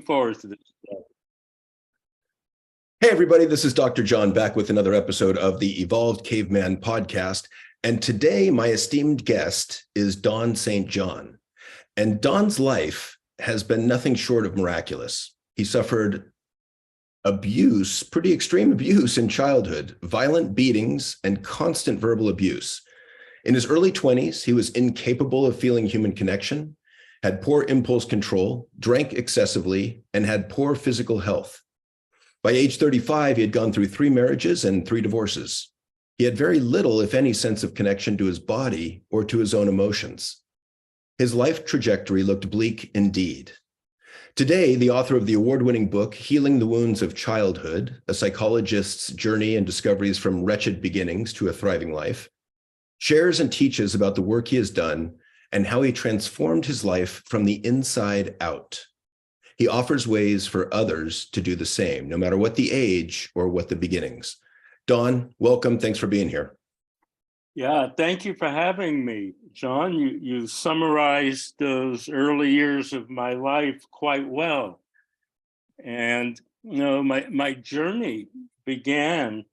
forward to this. Hey, everybody, this is Dr. John back with another episode of the Evolved Caveman podcast. And today, my esteemed guest is Don St. John. And Don's life has been nothing short of miraculous. He suffered abuse, pretty extreme abuse in childhood, violent beatings, and constant verbal abuse. In his early 20s, he was incapable of feeling human connection, had poor impulse control, drank excessively, and had poor physical health. By age 35, he had gone through 3 marriages and 3 divorces. He had very little, if any, sense of connection to his body or to his own emotions. His life trajectory looked bleak indeed. Today, the author of the award-winning book, Healing the Wounds of Childhood, a psychologist's journey and discoveries from wretched beginnings to a thriving life, shares and teaches about the work he has done and how he transformed his life from the inside out. He offers ways for others to do the same, no matter what the age or what the beginnings. Don, welcome. Thanks for being here. Yeah, thank you for having me, John. You summarized those early years of my life quite well. And, my journey began,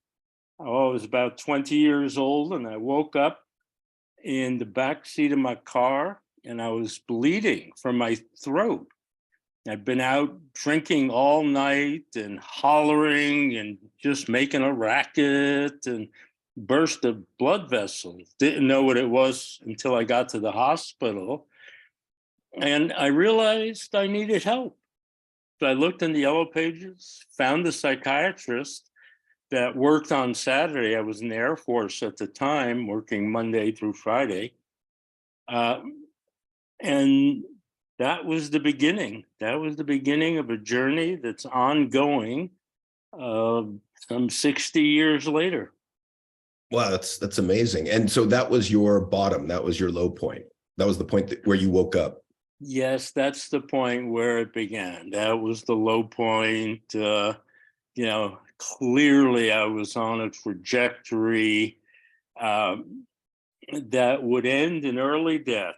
I was about 20 years old, and I woke up in the back seat of my car, and I was bleeding from my throat. I'd been out drinking all night and hollering and just making a racket and burst of blood vessels. Didn't know what it was until I got to the hospital. And I realized I needed help. So I looked in the yellow pages, found a psychiatrist that worked on Saturday. I was in the Air Force at the time, working Monday through Friday. And that was the beginning. That was the beginning of a journey that's ongoing some 60 years later. Wow, that's amazing. And so that was your bottom. That was your low point. That was the point where you woke up. Yes, that's the point where it began. That was the low point. Clearly I was on a trajectory that would end in early death.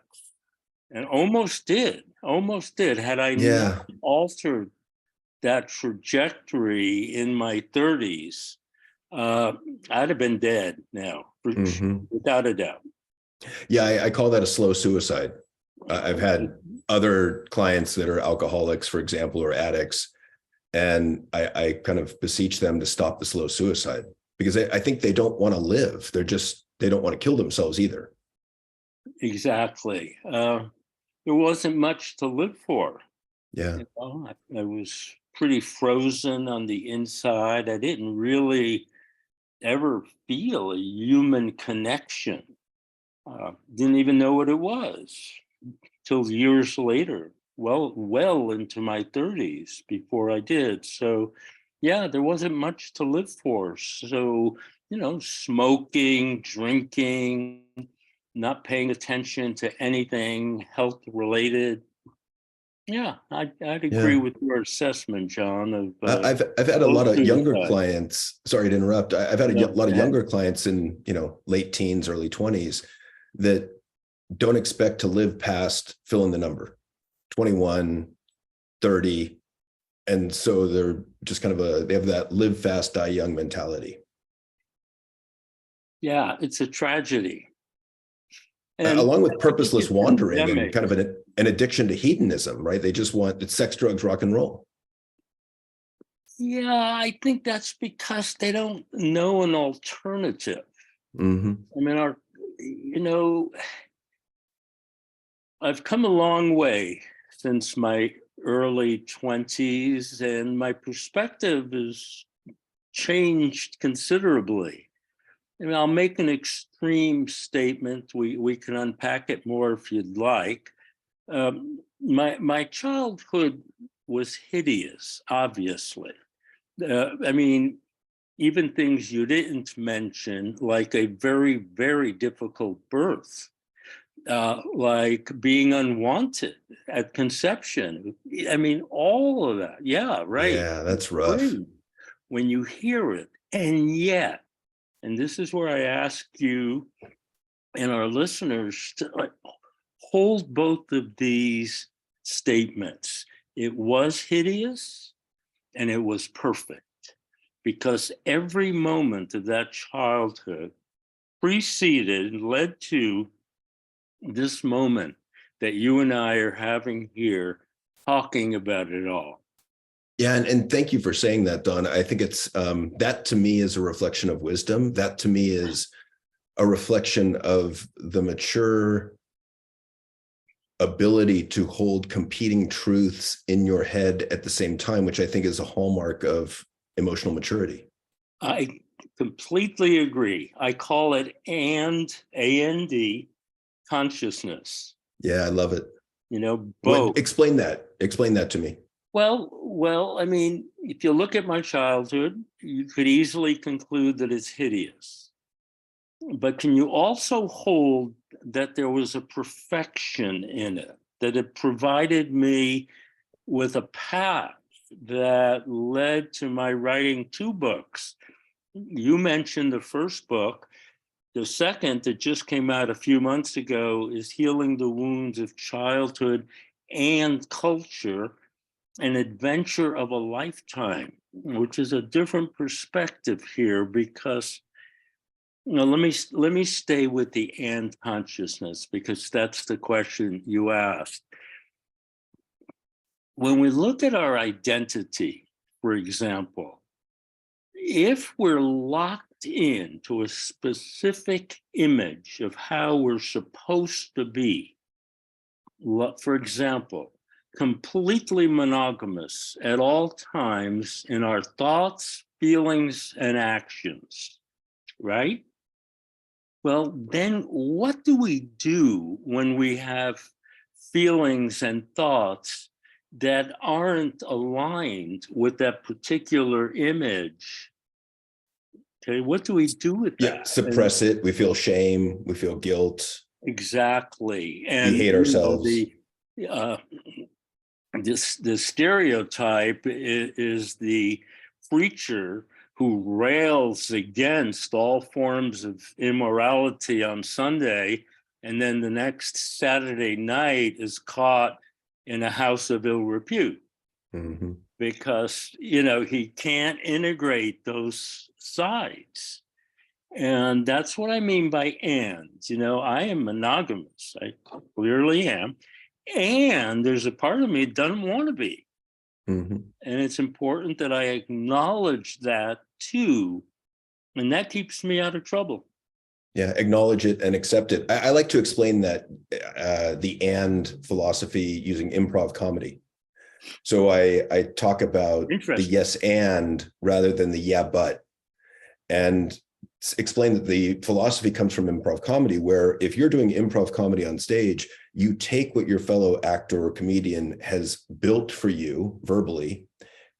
And almost did. Had I not altered that trajectory in my 30s, I'd have been dead now, without a doubt. Yeah, I call that a slow suicide. I've had other clients that are alcoholics, for example, or addicts, and I kind of beseech them to stop the slow suicide because I think they don't want to live. They don't want to kill themselves either. Exactly. There wasn't much to live for. Yeah. I was pretty frozen on the inside. I didn't really ever feel a human connection. Didn't even know what it was till years later, well into my 30s before I did. So, yeah, there wasn't much to live for. So, smoking, drinking, not paying attention to anything health related. Yeah, I'd agree with your assessment, John. I've had a lot of younger clients. Sorry to interrupt. I've had a lot of younger clients in late teens, early 20s that don't expect to live past fill in the number 21, 30, and so they're just kind of they have that live fast, die young mentality. Yeah, it's a tragedy. And along with purposeless wandering and kind of an addiction to hedonism, right? They just want it's sex, drugs, rock and roll. Yeah, I think that's because they don't know an alternative. Mm-hmm. I mean, I've come a long way since my early 20s, and my perspective has changed considerably. I'll make an extreme statement. We can unpack it more if you'd like. My childhood was hideous, obviously. Even things you didn't mention, like a very, very difficult birth, like being unwanted at conception. All of that. Yeah, right. Yeah, that's rough. When you hear it, and yet, and this is where I ask you and our listeners to hold both of these statements. It was hideous and it was perfect, because every moment of that childhood preceded and led to this moment that you and I are having here, talking about it all. Yeah, and thank you for saying that, Don. I think it's that to me is a reflection of wisdom. That to me is a reflection of the mature ability to hold competing truths in your head at the same time, which I think is a hallmark of emotional maturity. I completely agree. I call it A-N-D, consciousness. Yeah, I love it. Both. Explain that. Explain that to me. Well, I mean, if you look at my childhood, you could easily conclude that it's hideous. But can you also hold that there was a perfection in it, that it provided me with a path that led to my writing 2 books? You mentioned the first book. The second that just came out a few months ago is Healing the Wounds of Childhood and Culture, an adventure of a lifetime, which is a different perspective here, because let me stay with the and consciousness, because that's the question you asked. When we look at our identity, for example, if we're locked into a specific image of how we're supposed to be, for example, completely monogamous at all times in our thoughts, feelings, and actions, right? Well, then what do we do when we have feelings and thoughts that aren't aligned with that particular image? Okay, what do we do with that? Yeah, suppress it. We feel shame. We feel guilt. Exactly. And we hate ourselves. The stereotype is the preacher who rails against all forms of immorality on Sunday, and then the next Saturday night is caught in a house of ill repute. Mm-hmm. Because, he can't integrate those sides. And that's what I mean by and. I am monogamous. I clearly am. And there's a part of me that doesn't want to be. Mm-hmm. And it's important that I acknowledge that too. And that keeps me out of trouble. Yeah, acknowledge it and accept it. I like to explain that the and philosophy using improv comedy. So I talk about the yes and rather than the yeah but, and explain that the philosophy comes from improv comedy, where if you're doing improv comedy on stage, you take what your fellow actor or comedian has built for you verbally,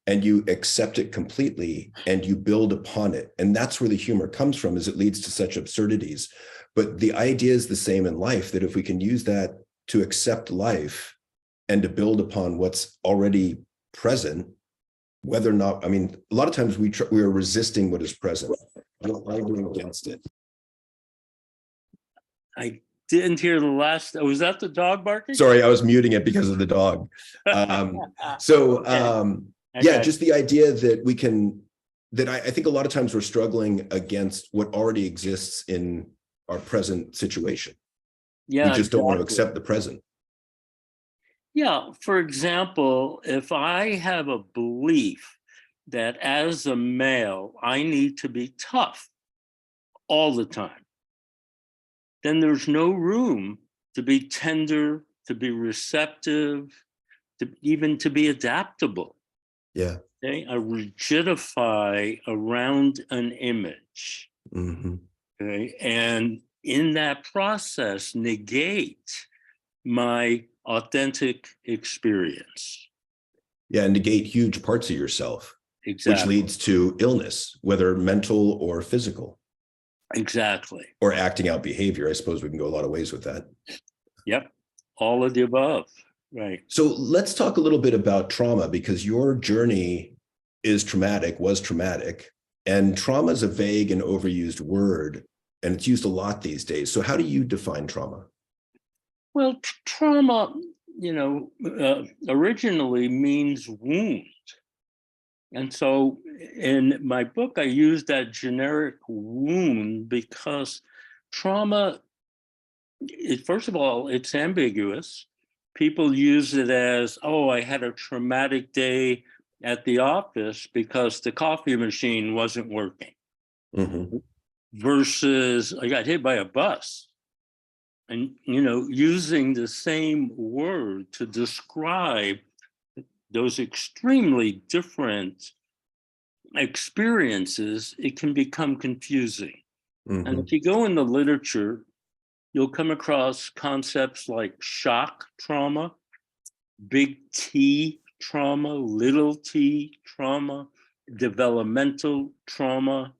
and you accept it completely and you build upon it. And that's where the humor comes from, is it leads to such absurdities. But the idea is the same in life, that if we can use that to accept life and to build upon what's already present, whether or not, I mean, a lot of times we are resisting what is present. We're arguing against it. I didn't hear the last, was that the dog barking? Sorry, I was muting it because of the dog. Yeah, just the idea that we can, that I think a lot of times we're struggling against what already exists in our present situation. Yeah, we just don't want to accept the present. Yeah, for example, if I have a belief that as a male, I need to be tough all the time, then there's no room to be tender, to be receptive, even to be adaptable. Yeah. Okay? I rigidify around an image. Mm-hmm. Okay? And in that process, negate my authentic experience. Yeah, and negate huge parts of yourself. Exactly. Which leads to illness, whether mental or physical. Exactly. Or acting out behavior. I suppose we can go a lot of ways with that. Yep. All of the above. Right. So let's talk a little bit about trauma, because your journey was traumatic, and trauma is a vague and overused word, and it's used a lot these days. So how do you define trauma? Well, trauma, originally means wound. And so in my book, I use that generic wound because trauma, first of all, it's ambiguous. People use it as, oh, I had a traumatic day at the office because the coffee machine wasn't working, versus I got hit by a bus. And, using the same word to describe those extremely different experiences, it can become confusing. And if you go in the literature, you'll come across concepts like shock trauma, big T trauma, little t trauma, developmental trauma,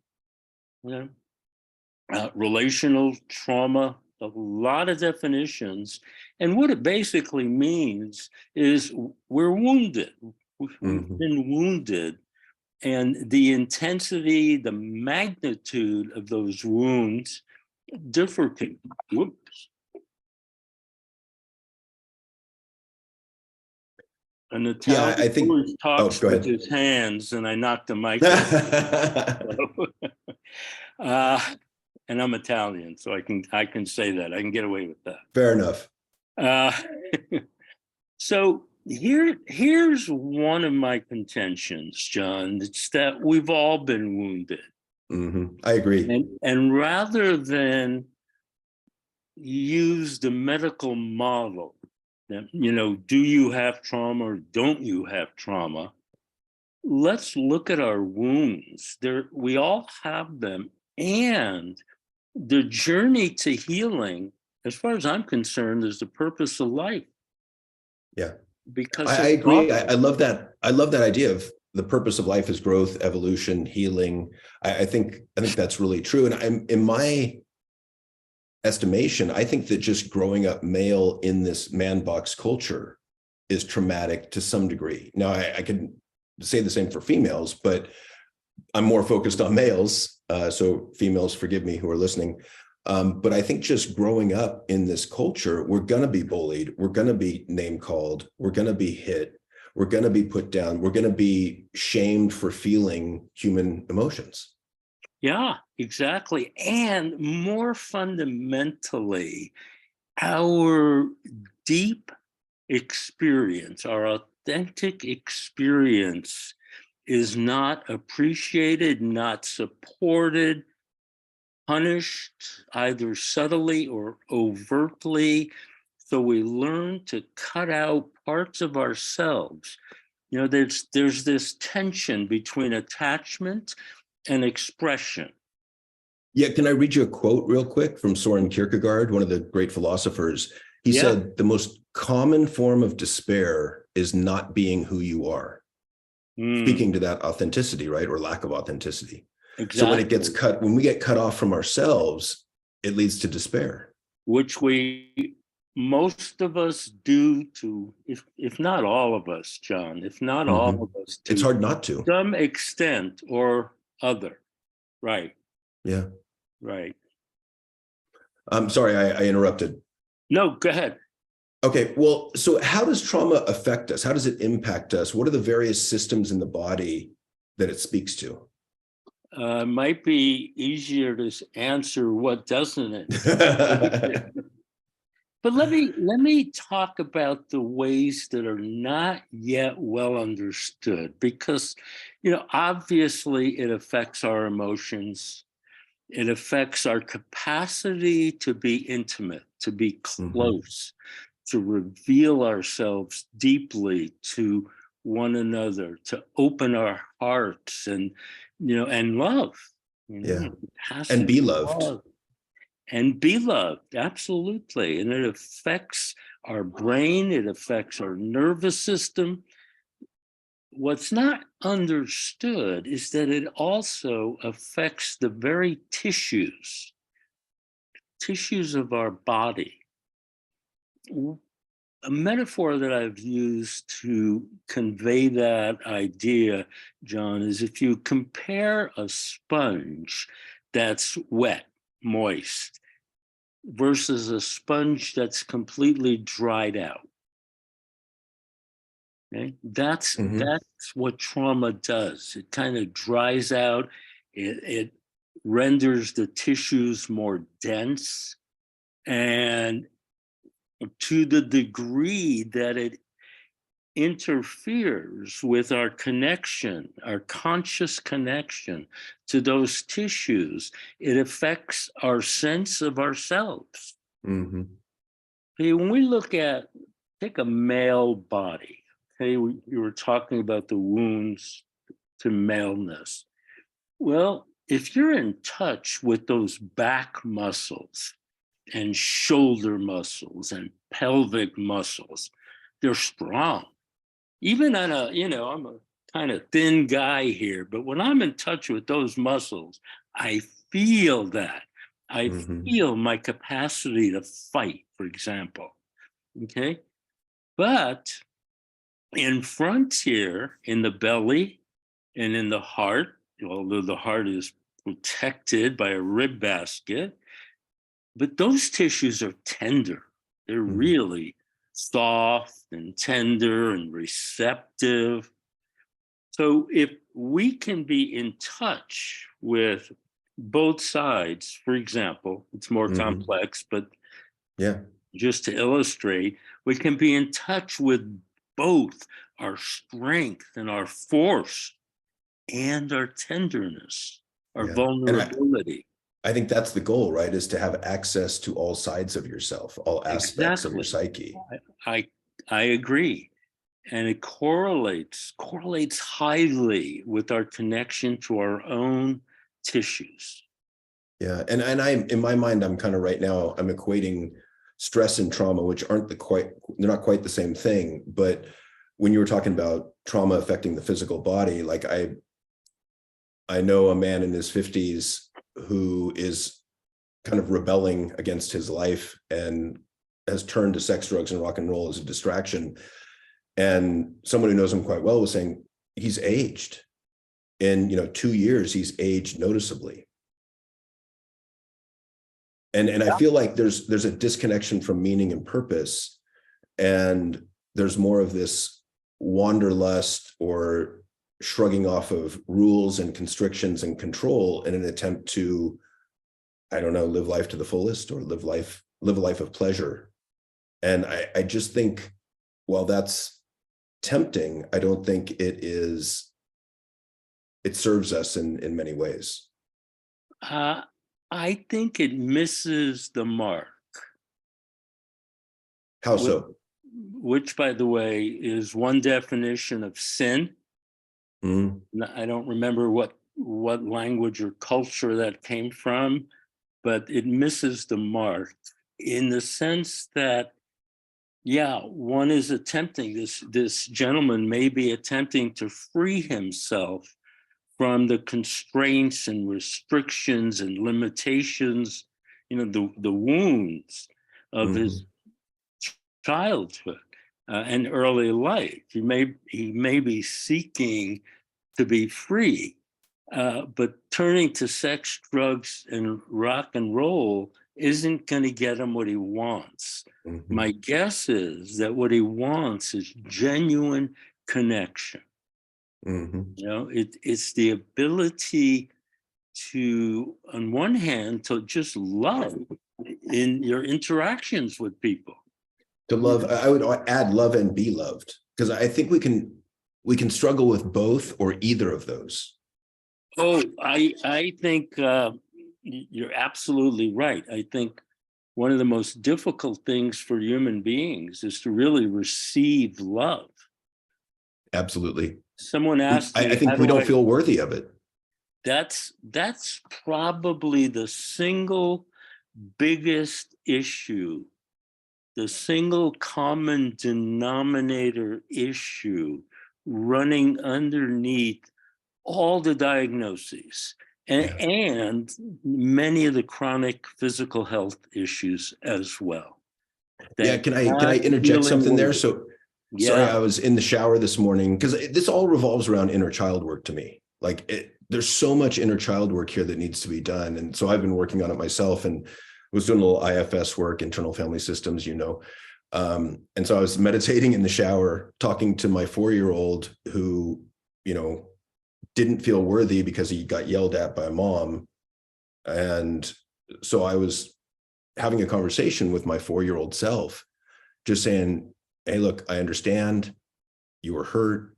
relational trauma, a lot of definitions. And what it basically means is we're wounded. We've been wounded. And the intensity, the magnitude of those wounds differ. Whoops. An Italian I think always talks with his hands, and I knocked the mic. And I'm Italian, so I can say that. I can get away with that. Fair enough. So here's one of my contentions, John. It's that we've all been wounded. I agree. And rather than use the medical model that, do you have trauma or don't you have trauma? Let's look at our wounds. We all have them. And the journey to healing, as far as I'm concerned, is the purpose of life. Yeah. Because I agree. I love that. I love that idea of the purpose of life is growth, evolution, healing. I think that's really true. And in my estimation, I think that just growing up male in this man box culture is traumatic to some degree. Now, I could say the same for females, but I'm more focused on males. So females, forgive me who are listening. But I think just growing up in this culture, we're going to be bullied. We're going to be name called. We're going to be hit. We're going to be put down. We're going to be shamed for feeling human emotions. Yeah, exactly. And more fundamentally, our deep experience, our authentic experience is not appreciated, not supported, punished, either subtly or overtly. So we learn to cut out parts of ourselves. There's this tension between attachment and expression. Yeah, can I read you a quote real quick from Soren Kierkegaard, one of the great philosophers? He said, the most common form of despair is not being who you are. Speaking to that authenticity, right? Or lack of authenticity. Exactly. So when we get cut off from ourselves, it leads to despair. Which most of us do to, if not all of us, John, if not all of us, it's hard not to. Some extent or other. Right. Yeah. Right. I'm sorry, I interrupted. No, go ahead. Okay, well, so how does trauma affect us? How does it impact us? What are the various systems in the body that it speaks to? Might be easier to answer what doesn't it. But let me talk about the ways that are not yet well understood, because obviously it affects our emotions. It affects our capacity to be intimate, to be close, to reveal ourselves deeply to one another, to open our hearts and love. And be loved. And be loved, absolutely. And it affects our brain, it affects our nervous system. What's not understood is that it also affects the very tissues of our body. A metaphor that I've used to convey that idea, John, is if you compare a sponge that's wet, moist, versus a sponge that's completely dried out. Okay? That's Mhm. that's what trauma does. It kind of dries out, it renders the tissues more dense, and to the degree that it interferes with our connection, our conscious connection to those tissues, it affects our sense of ourselves. Mhm. Okay, when we look at, take a male body, okay, you were talking about the wounds to maleness. Well, if you're in touch with those back muscles and shoulder muscles and pelvic muscles, they're strong. Even on a, I'm a kind of thin guy here, but when I'm in touch with those muscles, I feel that. I Mhm. feel my capacity to fight, for example. Okay. But in front here, in the belly and in the heart, although the heart is protected by a rib basket, but those tissues are tender. They're Mhm. really soft and tender and receptive. So if we can be in touch with both sides, for example, it's more Mhm. complex, but Yeah. just to illustrate, we can be in touch with both our strength and our force and our tenderness, our Yeah. And vulnerability. I think that's the goal, right? Is to have access to all sides of yourself, all aspects of your Exactly. psyche. I I agree. And it correlates highly with our connection to our own tissues. Yeah. And I'm in my mind, I'm kind of right now, I'm equating stress and trauma, which aren't they're not quite the same thing. But when you were talking about trauma affecting the physical body, like I know a man in his 50s who is kind of rebelling against his life and has turned to sex, drugs, and rock and roll as a distraction. And someone who knows him quite well was saying he's aged. In 2 years, he's aged noticeably. And I feel like there's a disconnection from meaning and purpose. And there's more of this wanderlust or shrugging off of rules and constrictions and control in an attempt to, I don't know, live life to the fullest or live a life of pleasure. And I just think, while that's tempting, I don't think it serves us in many ways. Uh, I think it misses the mark, How which, so? which, by the way, is one definition of sin. Mm, I don't remember what language or culture that came from, but it misses the mark in the sense that, yeah, one is attempting, this gentleman may be attempting to free himself from the constraints and restrictions and limitations, the wounds of his mhm. childhood and early life. He may be seeking to be free, but turning to sex, drugs, and rock and roll isn't going to get him what he wants. Mhm. My guess is that what he wants is genuine connection. Mhm. It's the ability to, on one hand, to just love in your interactions with people. To love, I would add love and be loved, because I think we can struggle with both or either of those. Oh, I think you're absolutely right. I think one of the most difficult things for human beings is to really receive love. Absolutely. Someone asked I me, think how we do don't I? feel worthy of it. That's probably the single biggest issue, the single common denominator issue running underneath all the diagnoses Yeah. and many of the chronic physical health issues as well. Yeah. That Can I not interject feeling something there? worthy. So sorry, Yeah. I was in the shower this morning because this all revolves around inner child work to me. There's so much inner child work here that needs to be done. And so I've been working on it myself and was doing a little IFS work, internal family systems, And so I was meditating in the shower, talking to my 4-year-old who, didn't feel worthy because he got yelled at by a mom. And so I was having a conversation with my 4-year-old self, just saying, hey, look, I understand you were hurt.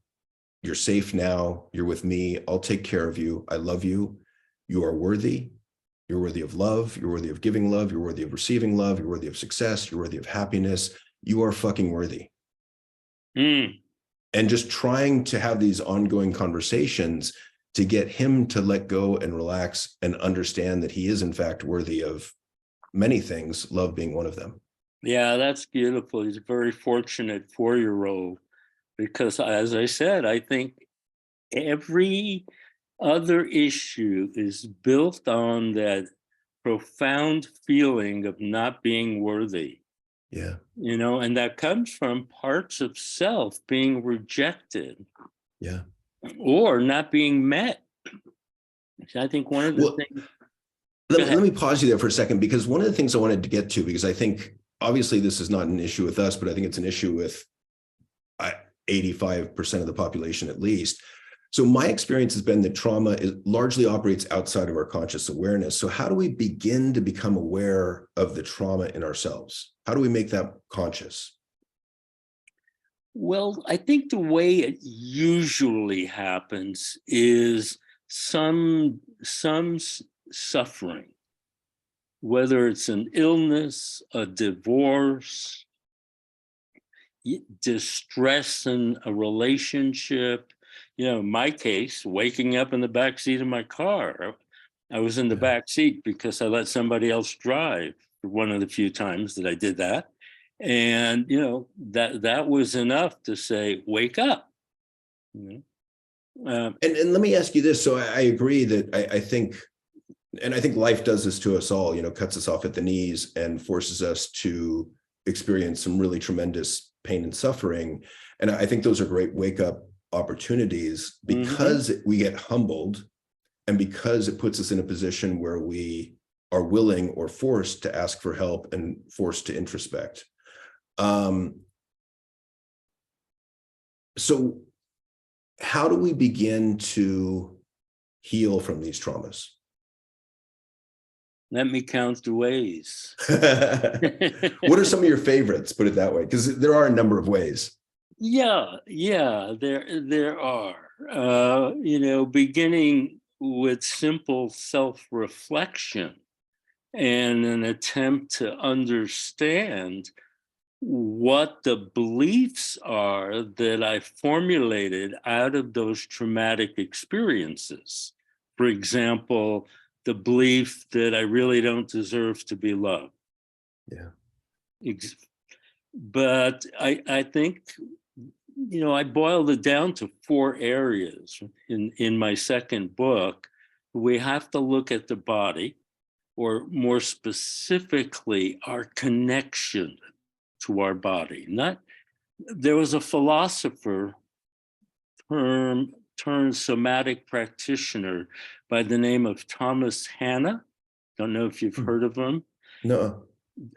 You're safe now. You're with me. I'll take care of you. I love you. You are worthy. You're worthy of love. You're worthy of giving love. You're worthy of receiving love. You're worthy of success. You're worthy of happiness. You are fucking worthy. Mm. And just trying to have these ongoing conversations to get him to let go and relax and understand that he is in fact worthy of many things, love being one of them. Yeah, that's beautiful. He's a very fortunate 4-year-old because, as I said, I think every other issue is built on that profound feeling of not being worthy. Yeah. And that comes from parts of self being rejected. Yeah. Or not being met. I think one of the things. Let me pause you there for a second, because one of the things I wanted to get to, because I think obviously this is not an issue with us, but I think it's an issue with 85% of the population at least. So my experience has been that trauma largely operates outside of our conscious awareness. So how do we begin to become aware of the trauma in ourselves? How do we make that conscious? Well, I think the way it usually happens is some suffering, whether it's an illness, a divorce, distress in a relationship. In my case, waking up in the back seat of my car. I was in the back seat because I let somebody else drive for one of the few times that I did that. And that was enough to say, wake up. And let me ask you this. So I agree that I think life does this to us all, cuts us off at the knees and forces us to experience some really tremendous pain and suffering. And I think those are great wake up opportunities because we get humbled and because it puts us in a position where we are willing or forced to ask for help and forced to introspect. So how do we begin to heal from these traumas? Let me count the ways. What are some of your favorites? Put it that way, because there are a number of ways. Yeah, there are. Beginning with simple self-reflection and an attempt to understand what the beliefs are that I formulated out of those traumatic experiences. For example, the belief that I really don't deserve to be loved. Yeah. But I think, I boiled it down to 4 areas in my second book. We have to look at the body, or more specifically, our connection to our body. There was a philosopher turned somatic practitioner by the name of Thomas Hanna. Don't know if you've heard of him. No.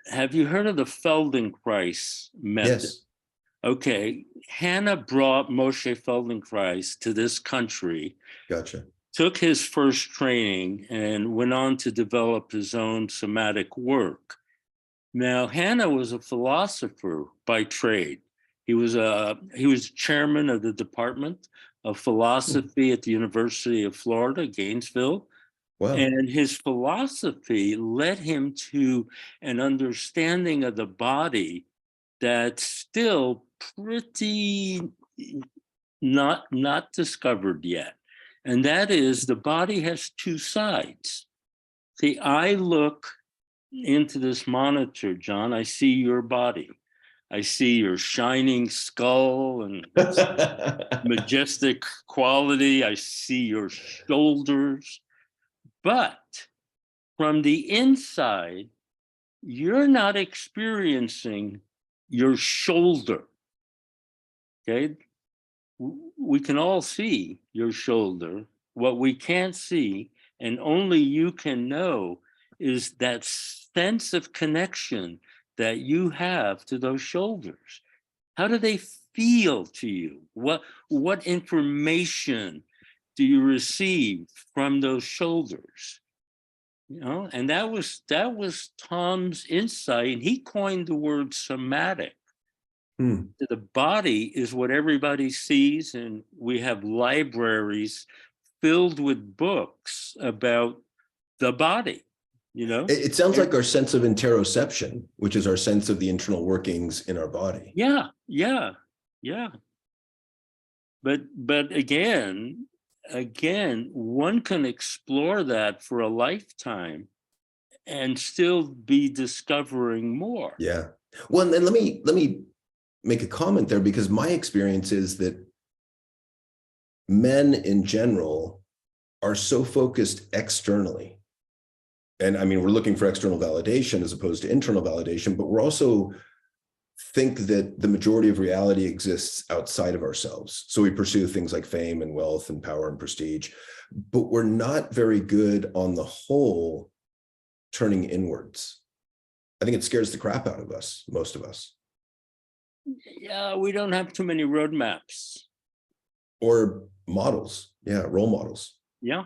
Have you heard of the Feldenkrais method? Yes. Okay. Hanna brought Moshe Feldenkrais to this country. Gotcha. Took his first training and went on to develop his own somatic work. Now, Hanna was a philosopher by trade. He was chairman of the Department of Philosophy at the University of Florida, Gainesville. Wow. And his philosophy led him to an understanding of the body that's still pretty not discovered yet. And that is, the body has 2 sides. See, I look into this monitor, John, I see your body. I see your shining skull and majestic quality. I see your shoulders. But from the inside, you're not experiencing your shoulder. Okay? We can all see your shoulder. What we can't see, and only you can know, is that sense of connection that you have to those shoulders? How do they feel to you? What information do you receive from those shoulders? And that was Tom's insight, and he coined the word somatic. Hmm. The body is what everybody sees, and we have libraries filled with books about the body. It sounds like our sense of interoception, which is our sense of the internal workings in our body. Yeah, yeah, yeah. But again, one can explore that for a lifetime and still be discovering more. Yeah. Well, and let me make a comment there, because my experience is that men in general are so focused externally. And I mean, we're looking for external validation as opposed to internal validation, but we're also think that the majority of reality exists outside of ourselves. So we pursue things like fame and wealth and power and prestige, but we're not very good on the whole turning inwards. I think it scares the crap out of us, most of us. Yeah, we don't have too many roadmaps. Or models. Yeah, role models. Yeah,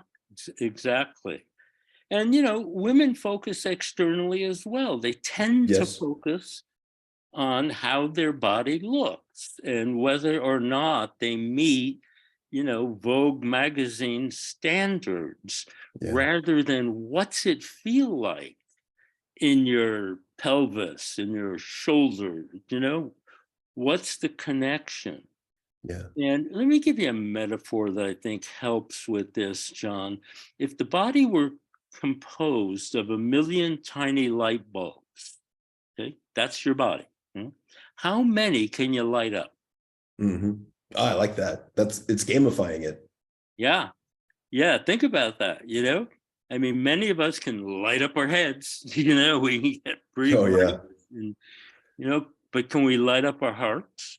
exactly. And, women focus externally as well. They tend to Yes. focus on how their body looks and whether or not they meet, Vogue magazine standards, Yeah. rather than what's it feel like in your pelvis, in your shoulder, what's the connection? Yeah. And let me give you a metaphor that I think helps with this, John. If the body were composed of a million tiny light bulbs, okay, that's your body. How many can you light up? Mm-hmm. Oh, I like that. It's gamifying it. Yeah. Yeah. Think about that. I mean, many of us can light up our heads, we get pretty Oh bright. yeah. And, but can we light up our hearts?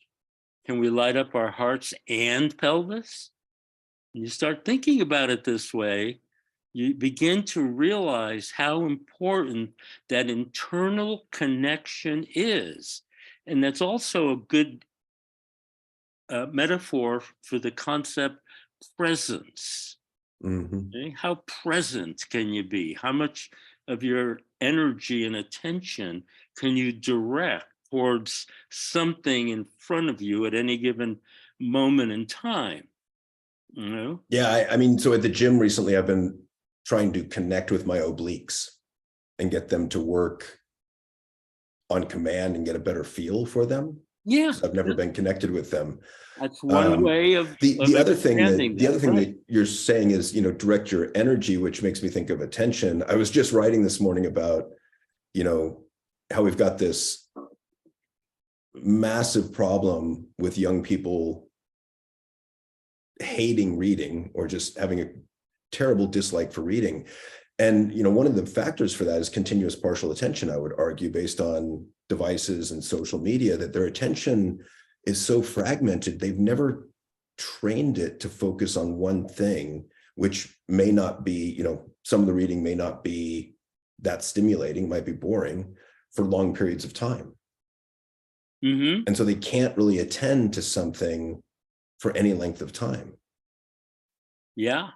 Can we light up our hearts and pelvis? And you start thinking about it this way, you begin to realize how important that internal connection is. And that's also a good metaphor for the concept presence. Mm-hmm. Okay? How present can you be? How much of your energy and attention can you direct towards something in front of you at any given moment in time? Yeah, I mean, so at the gym recently, I've been trying to connect with my obliques and get them to work on command and get a better feel for them. Yeah, I've never been connected with them. that's one way The other thing expanding that you're saying is, direct your energy, which makes me think of attention. I was just writing this morning about, how we've got this massive problem with young people hating reading or just having a terrible dislike for reading. And, one of the factors for that is continuous partial attention, I would argue, based on devices and social media, that their attention is so fragmented. They've never trained it to focus on one thing, which may not be, some of the reading may not be that stimulating, might be boring for long periods of time. Mm-hmm. And so they can't really attend to something for any length of time. Yeah.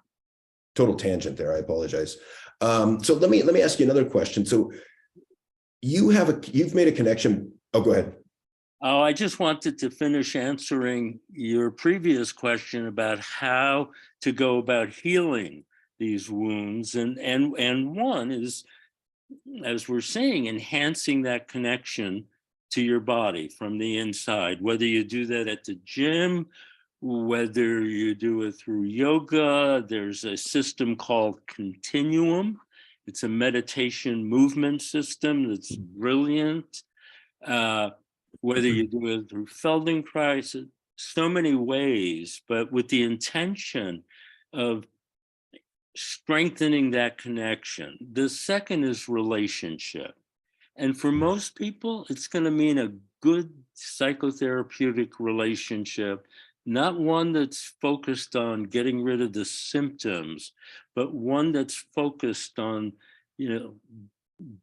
Total tangent there. I apologize. So let me ask you another question. So you've made a connection. Oh, go ahead. Oh, I just wanted to finish answering your previous question about how to go about healing these wounds. And one is, as we're saying, enhancing that connection to your body from the inside, whether you do that at the gym, whether you do it through yoga. There's a system called Continuum. It's a meditation movement system that's brilliant. Whether you do it through Feldenkrais, so many ways, but with the intention of strengthening that connection. The second is relationship. And for most people, it's going to mean a good psychotherapeutic relationship, not one that's focused on getting rid of the symptoms, but one that's focused on,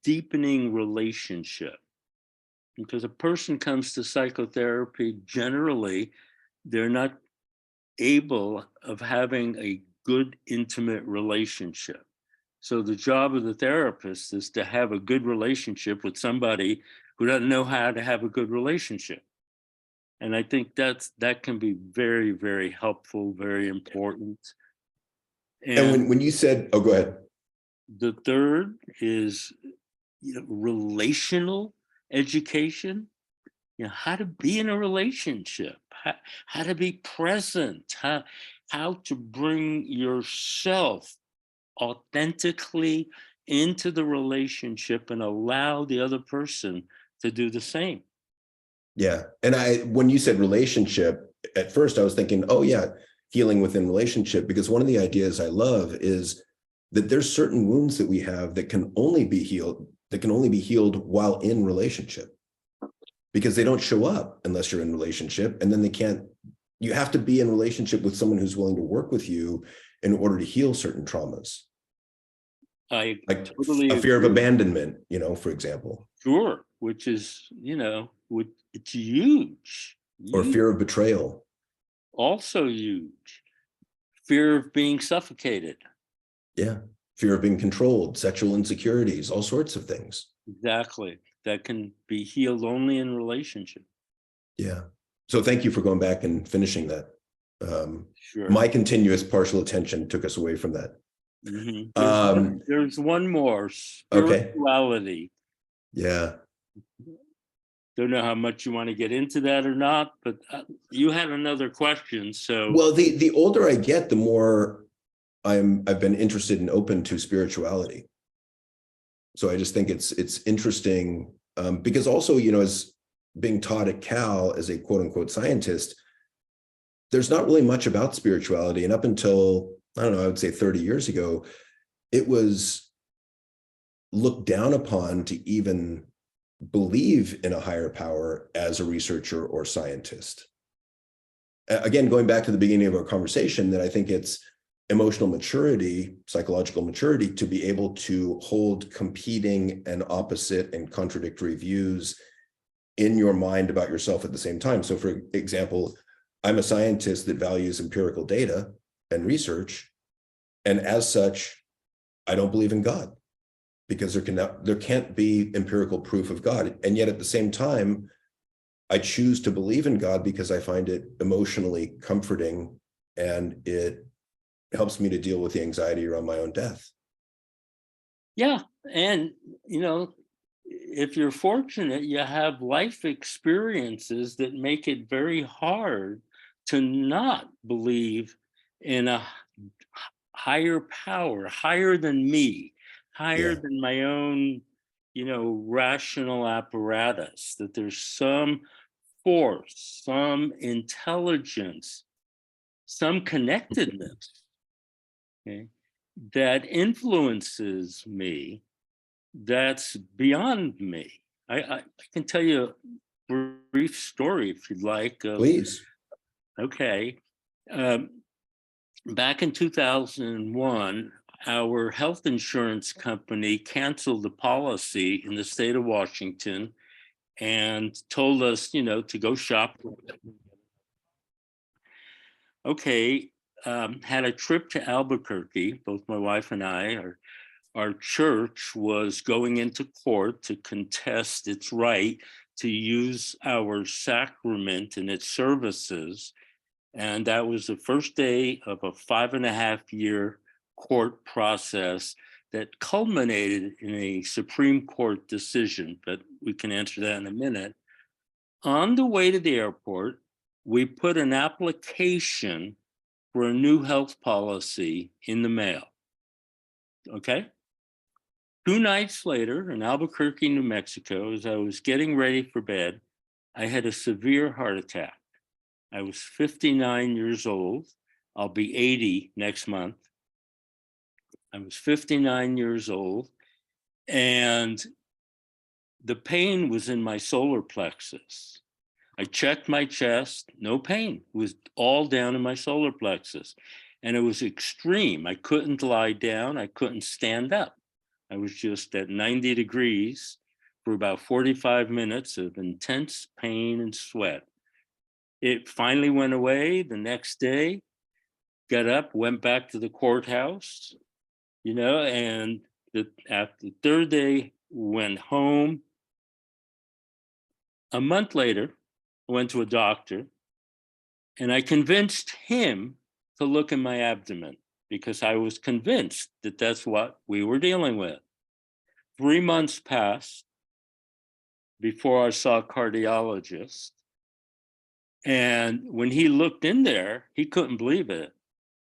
deepening relationship. Because a person comes to psychotherapy, generally, they're not able of having a good intimate relationship. So the job of the therapist is to have a good relationship with somebody who doesn't know how to have a good relationship. And I think that can be very, very helpful, very important. And And when you said, oh, go ahead. the third is, relational education. How to be in a relationship, how to be present, how to bring yourself authentically into the relationship and allow the other person to do the same. Yeah. And when you said relationship, at first I was thinking, oh yeah, healing within relationship, because one of the ideas I love is that there's certain wounds that we have that can only be healed while in relationship, because they don't show up unless you're in relationship. And then you have to be in relationship with someone who's willing to work with you in order to heal certain traumas. I Like totally a fear of agree. abandonment, for example. Sure, which is, it's huge, Or fear of betrayal. also huge. Fear of being suffocated. Yeah. Fear of being controlled, sexual insecurities, all sorts of things. Exactly. That can be healed only in relationship. Yeah. So thank you for going back and finishing that. Sure. My continuous partial attention took us away from that. Mm-hmm. There's one more, Okay. spirituality. Yeah. Don't know how much you want to get into that or not, but you had another question. So, Well, the older I get, the more I've been interested and open to spirituality. So I just think it's interesting, because also, as being taught at Cal as a quote unquote scientist, there's not really much about spirituality. And up until, I don't know, I would say 30 years ago, it was looked down upon to even believe in a higher power as a researcher or scientist. Again, going back to the beginning of our conversation, that I think it's emotional maturity, psychological maturity, to be able to hold competing and opposite and contradictory views in your mind about yourself at the same time. So for example, I'm a scientist that values empirical data and research. And as such, I don't believe in God, because there can't be empirical proof of God. And yet at the same time, I choose to believe in God because I find it emotionally comforting, and it helps me to deal with the anxiety around my own death. yeah. And, if you're fortunate, you have life experiences that make it very hard to not believe in a higher power, higher than me, higher Yeah. than my own, rational apparatus, that there's some force, some intelligence, some connectedness, okay, that influences me, that's beyond me. I can tell you a brief story if you'd like. Please. Okay. Um, Back in 2001, our health insurance company canceled the policy in the state of Washington and told us, to go shop. Okay, had a trip to Albuquerque, both my wife and I. Our church was going into court to contest its right to use our sacrament in its services. And that was the first day of a 5.5-year court process that culminated in a Supreme Court decision, but we can answer that in a minute. On the way to the airport, we put an application for a new health policy in the mail. Okay? 2 nights later in Albuquerque, New Mexico, as I was getting ready for bed, I had a severe heart attack. I was 59 years old. I'll be 80 next month. I was 59 years old, and the pain was in my solar plexus. I checked my chest, no pain. It was all down in my solar plexus. And it was extreme. I couldn't lie down. I couldn't stand up. I was just at 90 degrees for about 45 minutes of intense pain and sweat. It finally went away the next day, got up, went back to the courthouse, and after the third day, went home. A month later, I went to a doctor and I convinced him to look in my abdomen because I was convinced that that's what we were dealing with. 3 months passed before I saw a cardiologist. And when he looked in there, he couldn't believe it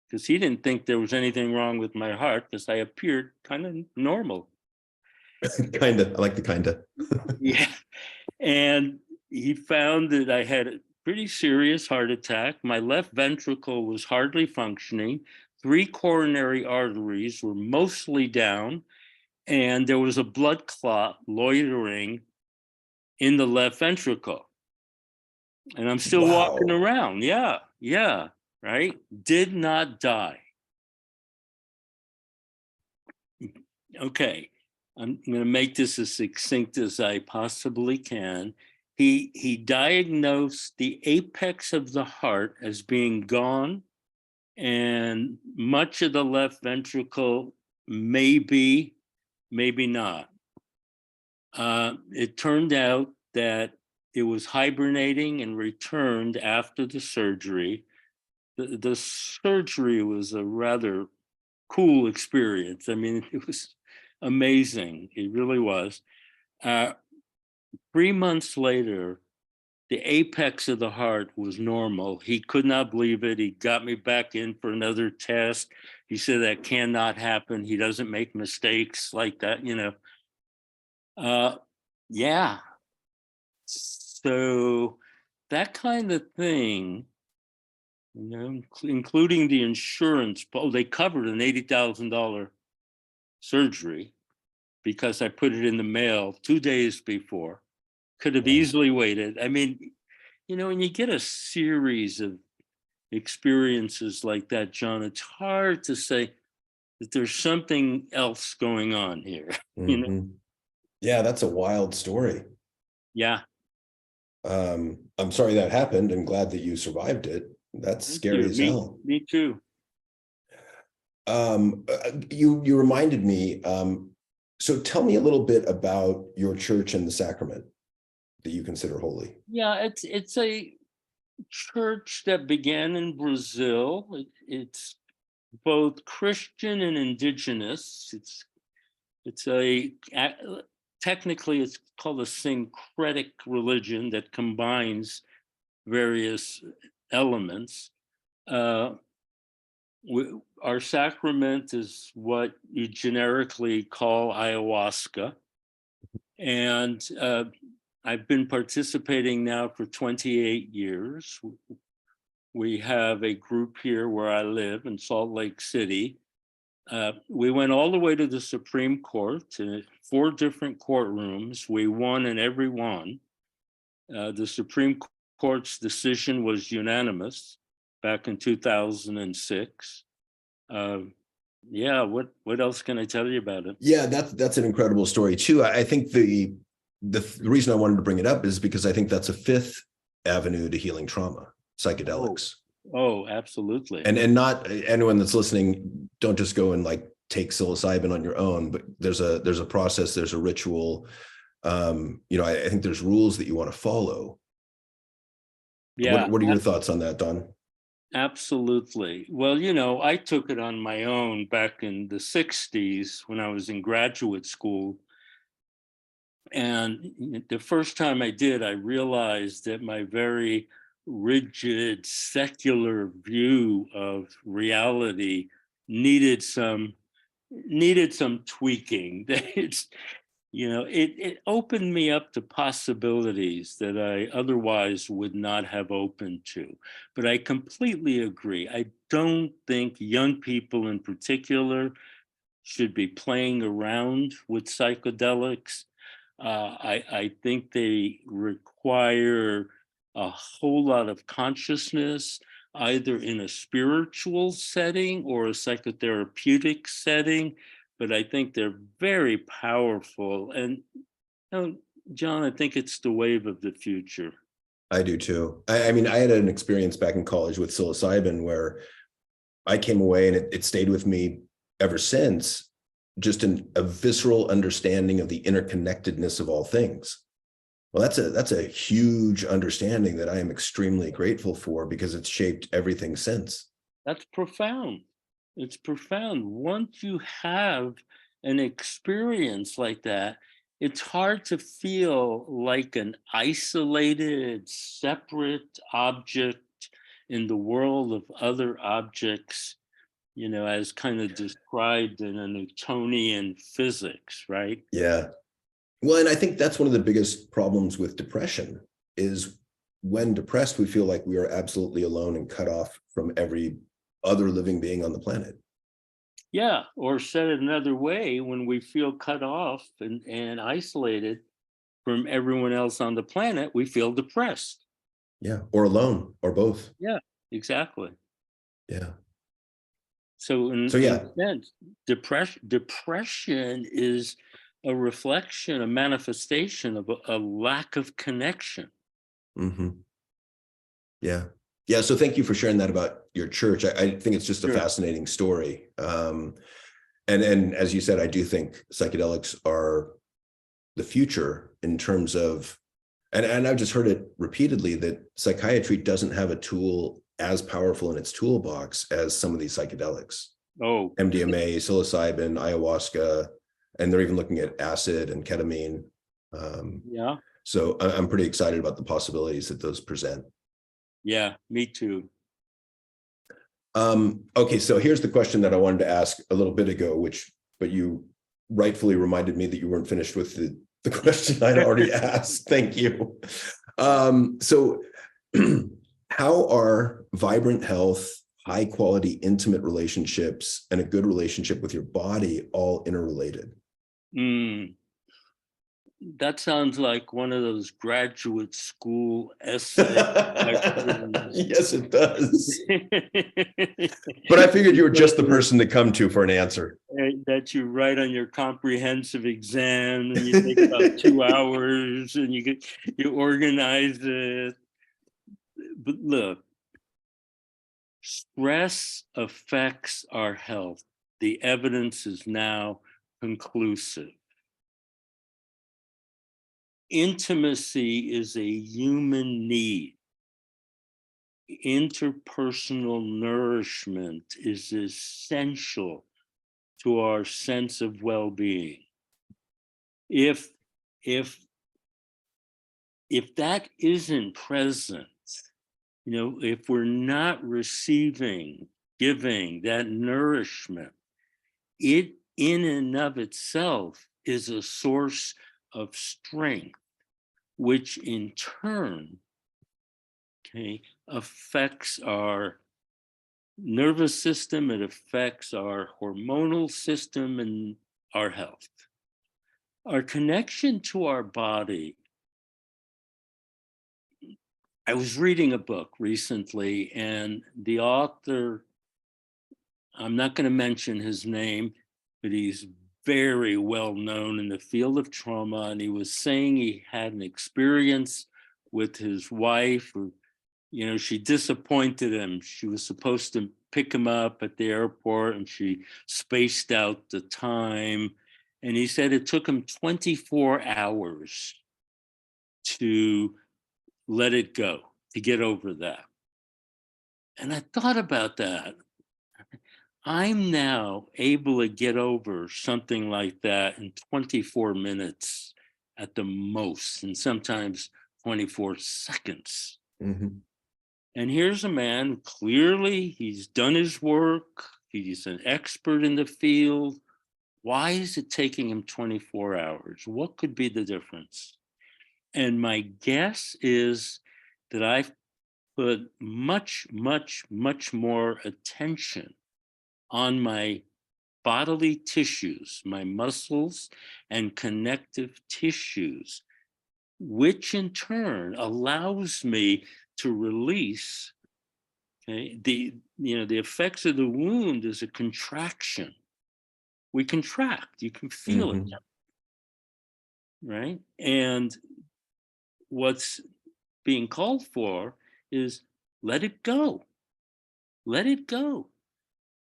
because he didn't think there was anything wrong with my heart because I appeared kind of normal. Kind of. I like the kind of. Yeah. And he found that I had a pretty serious heart attack. My left ventricle was hardly functioning. 3 coronary arteries were mostly down, and there was a blood clot loitering in the left ventricle. And I'm still walking Wow. around. Yeah, right? Did not die. Okay, I'm going to make this as succinct as I possibly can. He diagnosed the apex of the heart as being gone, and much of the left ventricle, maybe not. It turned out that it was hibernating and returned after the surgery. The surgery was a rather cool experience. I mean, it was amazing. It really was. 3 months later, the apex of the heart was normal. He could not believe it. He got me back in for another test. He said that cannot happen. He doesn't make mistakes like that. Yeah. So that kind of thing, including the insurance, they covered an $80,000 surgery because I put it in the mail 2 days before. Could have easily waited. I mean, when you get a series of experiences like that, John, it's hard to say that there's something else going on here. Mm-hmm. Yeah, that's a wild story. Yeah. I'm sorry that happened and glad that you survived it. That's scary as hell. Me too. You reminded me. So tell me a little bit about your church and the sacrament that you consider holy. Yeah, it's a church that began in Brazil. It's both Christian and indigenous. Technically it's called a syncretic religion that combines various elements. Our sacrament is what you generically call ayahuasca. And I've been participating now for 28 years. We have a group here where I live in Salt Lake City. We went all the way to the Supreme Court, to 4 different courtrooms. We won in every one. The Supreme Court's decision was unanimous back in 2006. Yeah, what else can I tell you about it? Yeah, that's an incredible story too. I think the reason I wanted to bring it up is because I think that's a 5th avenue to healing trauma, psychedelics. Oh, absolutely. And not anyone that's listening, don't just go and like take psilocybin on your own, but there's a process, there's a ritual. I think there's rules that you want to follow. Yeah. What are your thoughts on that, Don? Absolutely. Well, I took it on my own back in the 60s when I was in graduate school. And the first time I did, I realized that my very rigid secular view of reality needed some tweaking. It opened me up to possibilities that I otherwise would not have opened to. But I completely agree. I don't think young people in particular should be playing around with psychedelics. I think they require a whole lot of consciousness, either in a spiritual setting or a psychotherapeutic setting. But I think they're very powerful. And John, I think it's the wave of the future. I do too. I mean, I had an experience back in college with psilocybin where I came away and it stayed with me ever since, just a visceral understanding of the interconnectedness of all things. Well, that's a huge understanding that I am extremely grateful for, because it's shaped everything since. That's profound. It's profound. Once you have an experience like that, it's hard to feel like an isolated, separate object in the world of other objects, as kind of described in a Newtonian physics, right? Yeah. Well, and I think that's one of the biggest problems with depression is when depressed, we feel like we are absolutely alone and cut off from every other living being on the planet. Yeah, or said it another way, when we feel cut off and isolated from everyone else on the planet, we feel depressed. Yeah. Or alone, or both. Yeah, exactly. Yeah. So So in yeah. a sense, depression is a reflection, a manifestation of a lack of connection. Mm-hmm. Yeah. Yeah. So thank you for sharing that about your church. I think it's just a Sure. fascinating story. And as you said, I do think psychedelics are the future in terms of, and I've just heard it repeatedly, that psychiatry doesn't have a tool as powerful in its toolbox as some of these psychedelics. Oh, MDMA, psilocybin, ayahuasca, and they're even looking at acid and ketamine. yeah. So I'm pretty excited about the possibilities that those present. Yeah, me too. Okay, so here's the question that I wanted to ask a little bit ago, but you rightfully reminded me that you weren't finished with the question I'd already asked. Thank you. So how are vibrant health, high quality, intimate relationships, and a good relationship with your body all interrelated? Mm, that sounds like one of those graduate school essay questions. Yes, it does. But I figured you were just the person to come to for an answer. That you write on your comprehensive exam, and you take about 2 hours, and you organize it. But look, stress affects our health. The evidence is now conclusive. Intimacy is a human need. Interpersonal nourishment is essential to our sense of well-being. If if if that isn't present, if we're not receiving, giving that nourishment, it in and of itself is a source of strength, which in turn, okay, affects our nervous system, it affects our hormonal system and our health. Our connection to our body. I was reading a book recently, and the author, I'm not going to mention his name, but he's very well known in the field of trauma. And he was saying he had an experience with his wife, or, she disappointed him. She was supposed to pick him up at the airport, and she spaced out the time. And he said it took him 24 hours to let it go, to get over that. And I thought about that. I'm now able to get over something like that in 24 minutes at the most, and sometimes 24 seconds. Mm-hmm. And here's a man, clearly he's done his work, he's an expert in the field. Why is it taking him 24 hours? What could be the difference? And my guess is that I've put much, much, much more attention on my bodily tissues, my muscles and connective tissues, which in turn allows me to release, okay, the effects of the wound is a contraction. We contract, you can feel it. Mm-hmm. right? And what's being called for is let it go, let it go.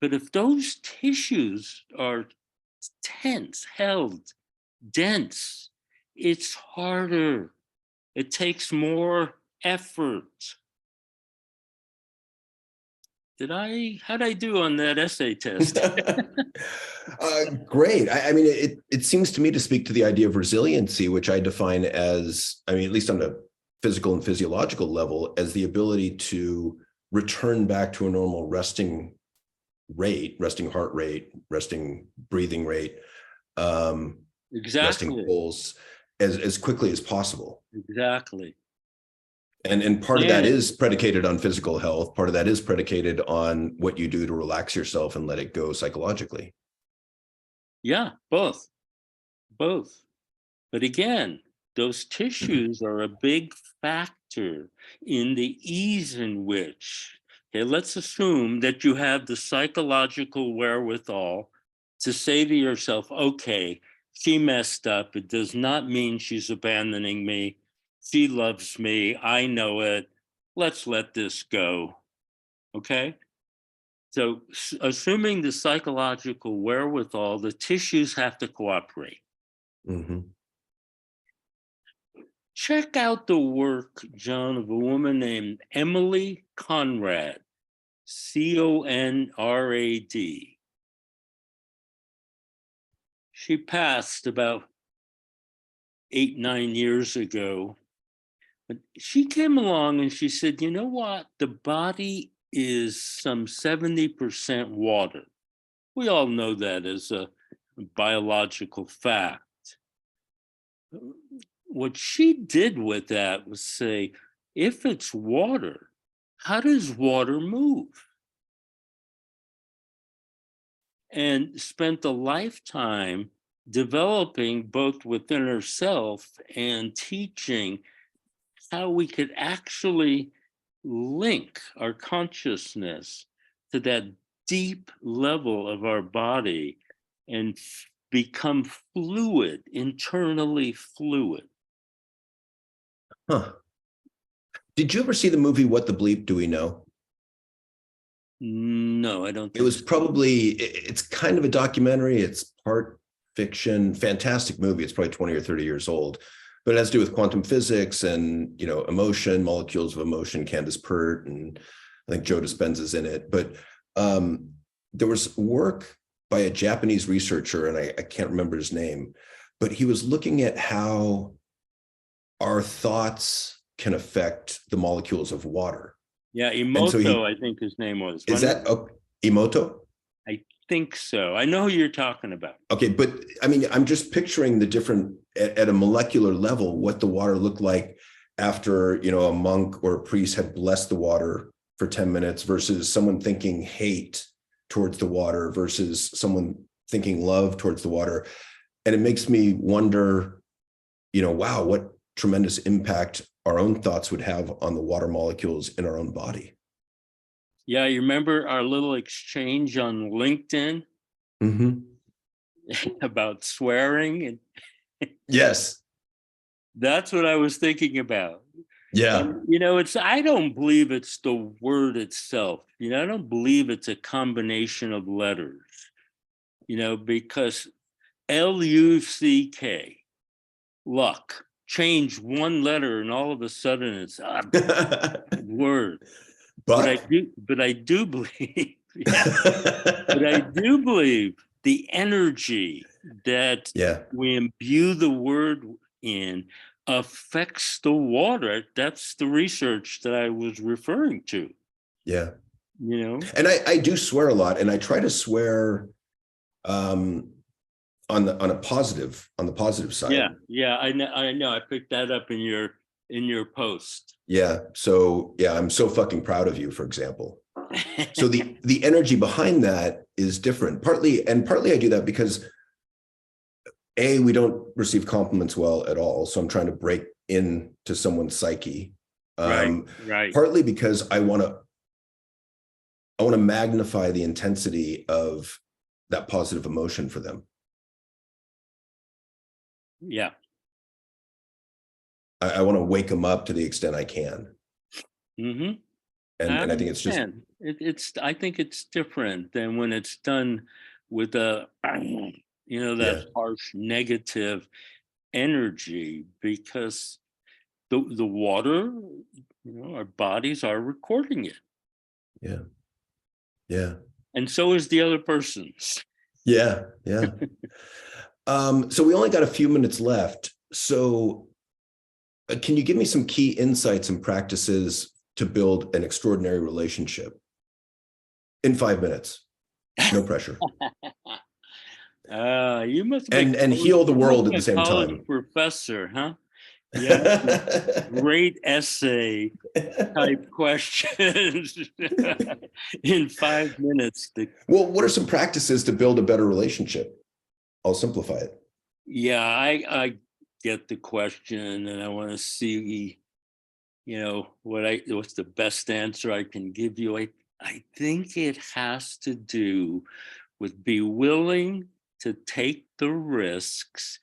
But if those tissues are tense, held, dense, it's harder. It takes more effort. How'd I do on that essay test? Great. I mean, it seems to me to speak to the idea of resiliency, which I define as, I mean, at least on a physical and physiological level, as the ability to return back to a normal resting rate, resting heart rate, resting breathing rate, resting Exactly. pulse as quickly as possible. Exactly. And part of that And is predicated on physical health. Part of that is predicated on what you do to relax yourself and let it go psychologically. yeah, both. But again, those tissues are a big factor in the ease in which, okay, let's assume that you have the psychological wherewithal to say to yourself, okay, she messed up. It does not mean she's abandoning me. She loves me. I know it. Let's let this go. Okay. So, assuming the psychological wherewithal, the tissues have to cooperate. Mm-hmm. Check out the work, John, of a woman named Emily Conrad, Conrad. She passed about 8, 9 years ago. But she came along and she said, you know what? The body is some 70% water. We all know that as a biological fact. What she did with that was say, if it's water, how does water move? And spent a lifetime developing both within herself and teaching how we could actually link our consciousness to that deep level of our body and become fluid, internally fluid. Huh. Did you ever see the movie What the Bleep Do We Know? No, I don't It think was so. probably, it's kind of a documentary. It's part fiction, fantastic movie. It's probably 20 or 30 years old, but it has to do with quantum physics and, you know, emotion, molecules of emotion, Candace Pert, and I think Joe Dispenza's in it. But there was work by a Japanese researcher, and I can't remember his name, but he was looking at how our thoughts can affect the molecules of water. Yeah, And so Emoto, I think his name was. is that Emoto? I think so. I know who you're talking about. Okay, but I mean, I'm just picturing the different at a molecular level, what the water looked like after, you know, a monk or a priest had blessed the water for 10 minutes versus someone thinking hate towards the water versus someone thinking love towards the water. And it makes me wonder, you know, wow, what tremendous impact our own thoughts would have on the water molecules in our own body. Yeah, you remember our little exchange on LinkedIn Mm-hmm. about swearing? And Yes. that's what I was thinking about. Yeah. And, you know, I don't believe it's the word itself. You know, I don't believe it's a combination of letters, you know, because LUCK, luck, change one letter and all of a sudden it's a word. But But I do believe, yeah, but I do believe the energy that yeah. we imbue the word in affects the water. That's the research that I was referring to, Yeah. you know? And I do swear a lot, and I try to swear on the positive Yeah, side. yeah, I know. I picked that up in your post. Yeah. So yeah, I'm so fucking proud of you, for example. So the energy behind that is different. Partly I do that because we don't receive compliments well at all. So I'm trying to break into someone's psyche. Right, right. Partly because I want to magnify the intensity of that positive emotion for them. Yeah. I want to wake them up to the extent I can. Mm-hmm. And I think it's just, I think it's different than when it's done with a, yeah, that harsh negative energy, because the water, our bodies are recording it, yeah, yeah, and so is the other person's. yeah, yeah. So we only got a few minutes left. So can you give me some key insights and practices to build an extraordinary relationship in 5 minutes? No pressure. You must And heal the world at be the a same college time. professor, huh? Yeah, great essay type questions in 5 minutes. Well, what are some practices to build a better relationship? I'll simplify it. Yeah, I get the question, and I want to see, what's the best answer I can give you. I think it has to do with be willing to take the risks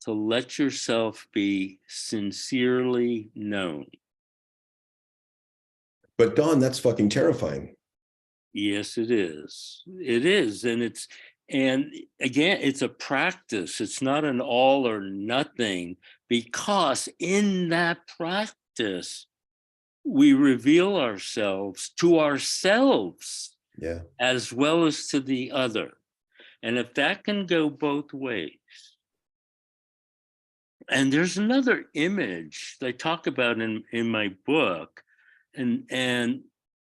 to let yourself be sincerely known. But Don, that's fucking terrifying. Yes, it is. It is. And again, it's a practice. It's not an all or nothing, because in that practice, we reveal ourselves to ourselves, Yeah. as well as to the other. And if that can go both ways, and there's another image I talk about in my book, and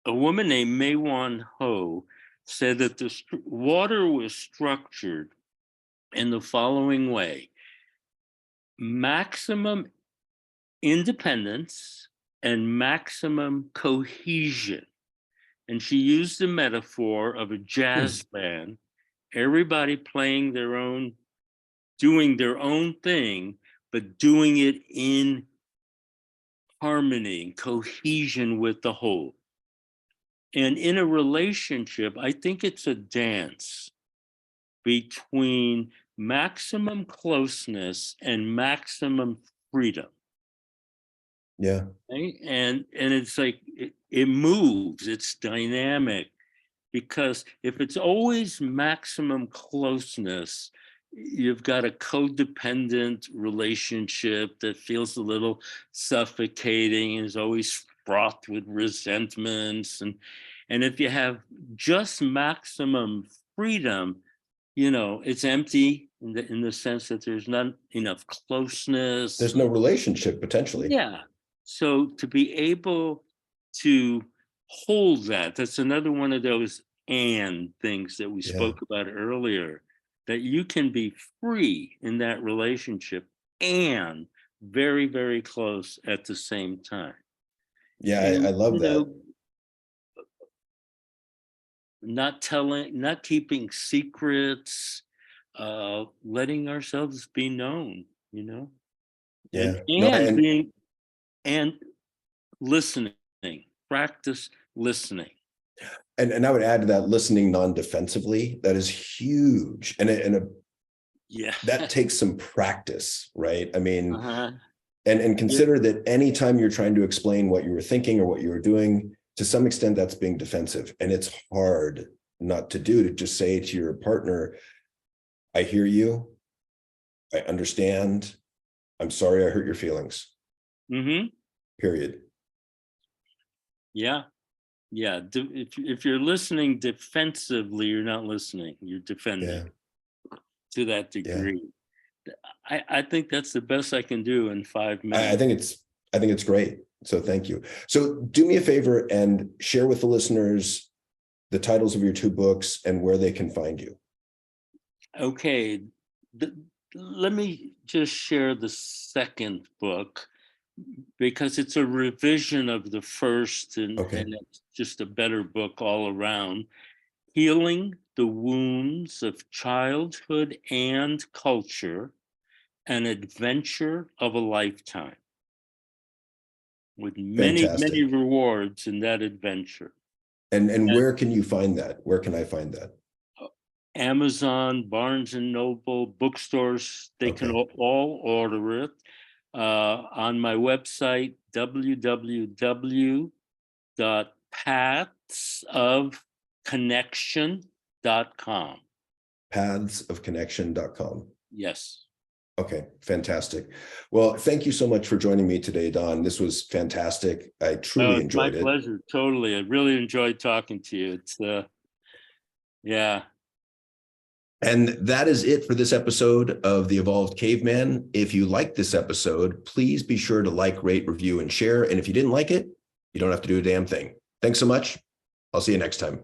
a woman named Maywan Ho said that the water was structured in the following way: maximum independence and maximum cohesion. And she used the metaphor of a jazz band, everybody playing their own, doing their own thing, but doing it in harmony and cohesion with the whole. And in a relationship, I think it's a dance between maximum closeness and maximum freedom. Yeah. Right? And it's like it moves, it's dynamic, because if it's always maximum closeness, you've got a codependent relationship that feels a little suffocating and is always fraught with resentments. And if you have just maximum freedom, it's empty in the sense that there's not enough closeness. There's no relationship potentially. Yeah. So to be able to hold that's another one of those and things that we spoke about earlier, that you can be free in that relationship and very, very close at the same time. Yeah, And, I love that. not keeping secrets, letting ourselves be known, Yeah. No, and being, and listening, practice listening. and I would add to that, listening non-defensively. That is huge. And Yeah. that takes some practice, right? I mean, Uh-huh. and consider that anytime you're trying to explain what you were thinking or what you were doing, to some extent, that's being defensive. And it's hard not to do, to just say to your partner, I hear you. I understand. I'm sorry I hurt your feelings. Mm-hmm. Period. Yeah. Yeah. If you're listening defensively, you're not listening. You're defending to that degree. Yeah. I think that's the best I can do in 5 minutes. I think it's great. So thank you. So do me a favor and share with the listeners the titles of your 2 books and where they can find you. Okay. Let me just share the second book, because it's a revision of the first, and it's just a better book all around. Healing the Wounds of Childhood and Culture, an Adventure of a Lifetime, with many, many rewards in that adventure. And where can you find that? Where can I find that? Amazon, Barnes and Noble, bookstores, they can all order it. on my website, www.pathsofconnection.com. Pathsofconnection.com. Yes. Okay, fantastic. Well, thank you so much for joining me today, Don. This was fantastic. I truly It's my enjoyed it. pleasure. Totally. I really enjoyed talking to you. It's yeah. And that is it for this episode of The Evolved Caveman. If you liked this episode, please be sure to like, rate, review, and share. And if you didn't like it, you don't have to do a damn thing. Thanks so much. I'll see you next time.